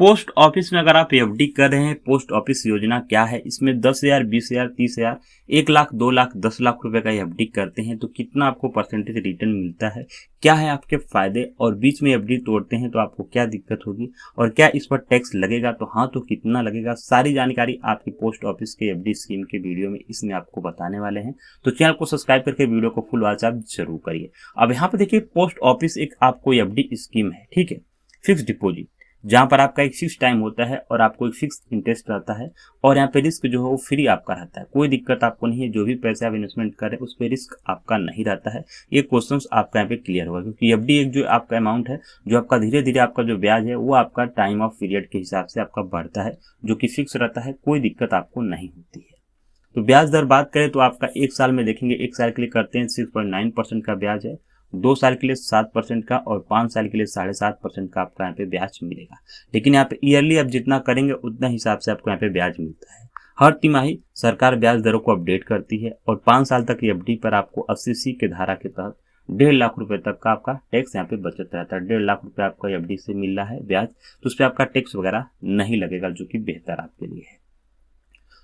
Post office में अगर आप एफडी कर रहे हैं, पोस्ट ऑफिस योजना क्या है, इसमें 10,000, 20,000, 30,000, 1 लाख, 2 लाख, 10 लाख रुपए का एफडी करते हैं तो कितना आपको परसेंटेज रिटर्न मिलता है, क्या है आपके फायदे, और बीच में एफडी तोड़ते हैं तो आपको क्या दिक्कत होगी, और क्या इस पर टैक्स लगेगा, तो हाँ तो कितना लगेगा, सारी जानकारी आपकी पोस्ट ऑफिस के एफडी स्कीम के वीडियो में इसमें आपको बताने वाले हैं। तो चैनल को सब्सक्राइब करके वीडियो को फुल वॉच आप जरूर करिए। अब यहाँ पे देखिए, पोस्ट ऑफिस एक आपको एफडी स्कीम है, ठीक है, फिक्स डिपोजिट, जहां पर आपका एक फिक्स टाइम होता है और आपको एक फिक्स इंटरेस्ट रहता है, और यहाँ पे रिस्क जो है वो फ्री आपका रहता है, कोई दिक्कत आपको नहीं है। जो भी पैसे आप इन्वेस्टमेंट कर रहे हैं उस पर रिस्क आपका नहीं रहता है। ये क्वेश्चंस आपका यहाँ पे क्लियर होगा, क्योंकि एफडी एक जो आपका अमाउंट है, जो आपका धीरे धीरे आपका जो ब्याज है वो आपका टाइम ऑफ पीरियड के हिसाब से आपका बढ़ता है, जो कि फिक्स रहता है, कोई दिक्कत आपको नहीं होती है। तो ब्याज दर बात करें तो आपका एक साल में देखेंगे, एक साल के लिए करते हैं 6.9% का ब्याज है, 2 साल के लिए 7% का, और 5 साल के लिए 7.5% का आपका यहाँ पे ब्याज मिलेगा। लेकिन यहाँ पे ईयरली आप जितना करेंगे उतना हिसाब से आपको यहाँ पे ब्याज मिलता है। हर तिमाही सरकार ब्याज दरों को अपडेट करती है, और 5 साल तक एफडी पर आपको 80C के धारा के तहत 1.5 लाख रुपए तक का आपका टैक्स यहाँ पे बचत रहता है। 1.5 लाख रुपए आपका एफडी से मिल रहा है ब्याज, तो उस पर आपका टैक्स वगैरह नहीं लगेगा, जो कि बेहतर आपके लिए है।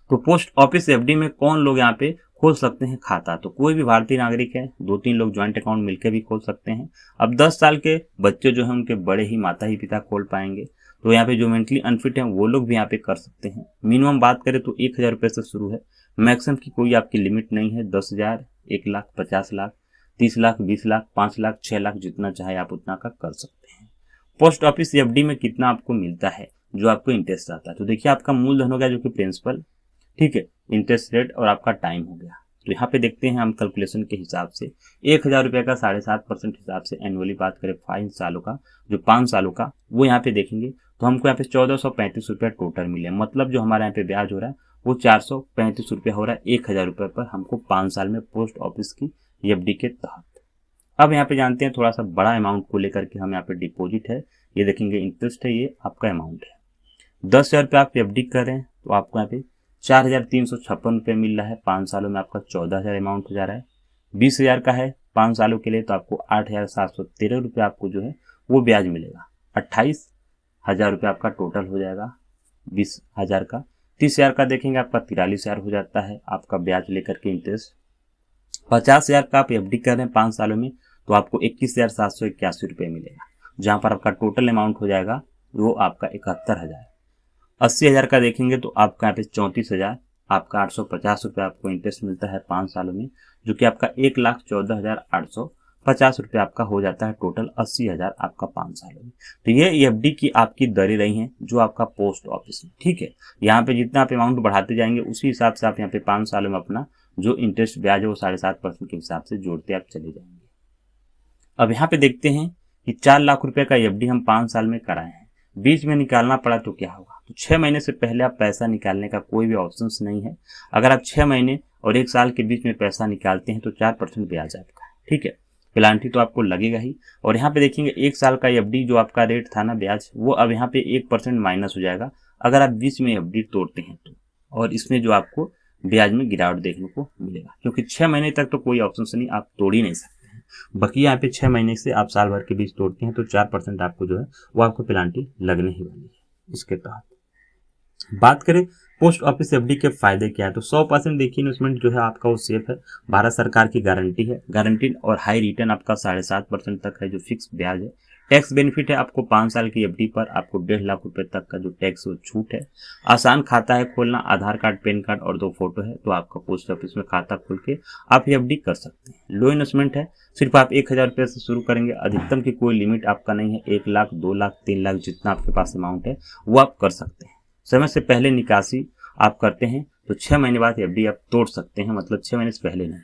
तो पोस्ट ऑफिस एफडी में कौन लोग यहाँ पे खोल सकते हैं खाता, तो कोई भी भारतीय नागरिक है, 2-3 लोग ज्वाइंट अकाउंट मिलकर भी खोल सकते हैं। अब 10 साल के बच्चे जो हैं उनके बड़े ही माता ही पिता खोल पाएंगे। तो यहाँ पे जो मेंटली अनफिट हैं वो लोग भी यहाँ पे कर सकते हैं। मिनिमम बात करें तो 1,000 रुपये से शुरू है, मैक्सिमम की कोई आपकी लिमिट नहीं है। 10,000, 1 लाख, 50 लाख, 30 लाख, 20 लाख, 5 लाख, 6 लाख, जितना चाहे आप उतना का कर सकते हैं। पोस्ट ऑफिस एफडी में कितना आपको मिलता है, जो आपको इंटरेस्ट आता है, तो देखिए आपका मूलधन हो गया जो कि प्रिंसिपल, ठीक है, इंटरेस्ट रेट और आपका टाइम हो गया। तो यहाँ पे देखते हैं हम कैलकुलेशन के हिसाब से 1,000 रुपये का 7.5% हिसाब से एनुअली बात करें 5 सालों का, जो 5 सालों का वो यहाँ पे देखेंगे तो हमको यहाँ पे 1,435 रुपये टोटल मिले। मतलब जो हमारे यहाँ पे ब्याज हो रहा है वो 435 रुपये हो रहा है 1,000 रुपये पर हमको 5 साल में पोस्ट ऑफिस की एफडी के तहत। अब यहाँ पे जानते हैं थोड़ा सा बड़ा अमाउंट को लेकर के, हम यहाँ पे डिपोजिट है, ये देखेंगे इंटरेस्ट है, ये आपका अमाउंट है। 10,000 रुपये आप एफडी कर रहे हैं तो आपको यहाँ पे 4,356 रुपये मिल रहा है। 5 सालों में आपका 14,000 अमाउंट हो जा रहा है। 20,000 का है 5 सालों के लिए तो आपको 8,713 रुपये आपको जो है वो ब्याज मिलेगा। 28,000 रुपये आपका टोटल हो जाएगा 20,000 का। 30,000 का देखेंगे आपका 43,000 हो जाता है आपका ब्याज लेकर के इंटरेस्ट। 50,000 का आप एफडी कर रहे हैं 5 सालों में तो आपको 21,781 रुपये मिलेगा, जहाँ पर आपका टोटल अमाउंट हो जाएगा वो आपका 71,000। 80,000 का देखेंगे तो आपका यहाँ पे 34,000, आपका 850 रुपये आपको इंटरेस्ट मिलता है 5 सालों में, जो कि आपका 1,14,850 रुपये आपका हो जाता है टोटल। 80,000 आपका 5 सालों में। तो ये एफडी की आपकी दरें रही हैं जो आपका पोस्ट ऑफिस में, ठीक है। यहाँ पे जितना आप अमाउंट बढ़ाते जाएंगे उसी हिसाब से आप यहाँ पे 5 सालों में अपना जो इंटरेस्ट ब्याज है वो 7.5% के हिसाब से जोड़ते आप चले जाएंगे। अब यहाँ पे देखते हैं कि 4 लाख रुपए का एफडी हम 5 साल में कराए हैं, बीच में निकालना पड़ा तो क्या होगा। तो 6 महीने से पहले आप पैसा निकालने का कोई भी ऑप्शन नहीं है। अगर आप 6 महीने और 1 साल के बीच में पैसा निकालते हैं तो 4% ब्याज आपका है, ठीक है, पेनाल्टी तो आपको लगेगा ही। और यहाँ पे देखेंगे 1 साल का एफडी जो आपका रेट था ना ब्याज, वो अब यहाँ पे 1% माइनस हो जाएगा अगर आप बीच में एफडी तोड़ते हैं तो, और इसमें जो आपको ब्याज में गिरावट देखने को मिलेगा, क्योंकि 6 महीने तक तो कोई ऑप्शन नहीं, आप तोड़ ही नहीं सकते हैं। बाकी यहाँ पे 6 महीने से आप साल भर के बीच तोड़ते हैं तो 4% आपको जो है वो आपको पेनाल्टी लगने ही वाली है इसके तहत। बात करें पोस्ट ऑफिस एफडी के फायदे क्या है, तो 100% देखिए इन्वेस्टमेंट जो है आपका वो सेफ है, भारत सरकार की गारंटी है, गारंटी और हाई रिटर्न आपका 7.5% तक है जो फिक्स ब्याज है। टैक्स बेनिफिट है आपको 5 साल की एफडी पर आपको 1.5 लाख रुपए तक का जो टैक्स वो छूट है। आसान खाता है खोलना, आधार कार्ड, पैन कार्ड और 2 फोटो है तो आपका पोस्ट ऑफिस में खाता खोल के आप एफडी कर सकते हैं। लो इन्वेस्टमेंट है, सिर्फ आप 1,000 रुपये से शुरू करेंगे, अधिकतम की कोई लिमिट आपका नहीं है। 1 लाख, 2 लाख, 3 लाख जितना आपके पास अमाउंट है वो आप कर सकते हैं। समय से पहले निकासी आप करते हैं तो 6 महीने बाद एफडी आप तोड़ सकते हैं, मतलब 6 महीने से पहले नहीं।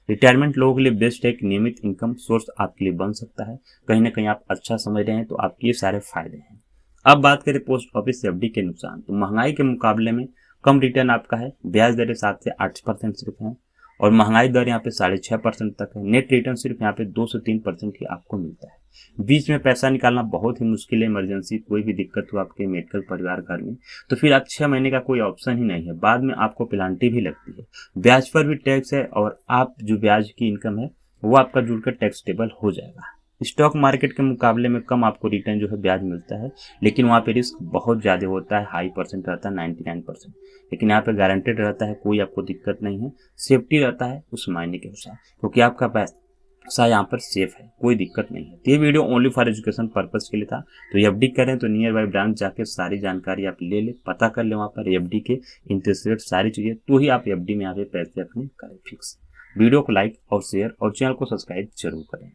रिटायरमेंट लोगों के लिए बेस्ट है, एक नियमित इनकम सोर्स आपके लिए बन सकता है। कहीं ना कहीं आप अच्छा समझ रहे हैं तो आपके ये सारे फायदे हैं। अब बात करें पोस्ट ऑफिस एफडी के नुकसान, तो महंगाई के मुकाबले में कम रिटर्न आपका है, ब्याज दरें 7 से 8% सिर्फ है, और महंगाई दर यहाँ पे 6.5% तक है। नेट रिटर्न सिर्फ यहाँ पे 2 से 3% ही आपको मिलता है। बीच में पैसा निकालना बहुत ही मुश्किल है, इमरजेंसी कोई भी दिक्कत हो आपके मेडिकल परिवार घर में तो फिर आप 6 महीने का कोई ऑप्शन ही नहीं है, बाद में आपको पेनाल्टी भी लगती है। ब्याज पर भी टैक्स है और आप जो ब्याज की इनकम है वो आपका जुड़कर टैक्सेबल हो जाएगा। स्टॉक मार्केट के मुकाबले में कम आपको रिटर्न जो है ब्याज मिलता है, लेकिन वहाँ पे रिस्क बहुत ज़्यादा होता है, हाई परसेंट रहता है 99%। लेकिन यहाँ पे गारंटेड रहता है, कोई आपको दिक्कत नहीं है, सेफ्टी रहता है उस मायने के अनुसार, क्योंकि आपका पैसा यहाँ पर सेफ है, कोई दिक्कत नहीं है। तो ये video only for education purpose के लिए था। तो एफडी करें तो नियर बाई ब्रांच जाके सारी जानकारी आप ले ले, पता कर ले वहाँ पर एफडी के इंटरेस्ट रेट सारी चीज़ें, तो ही आप एफडी में यहाँ पे पैसे अपने करें फिक्स। वीडियो को लाइक और शेयर और चैनल को सब्सक्राइब जरूर करें।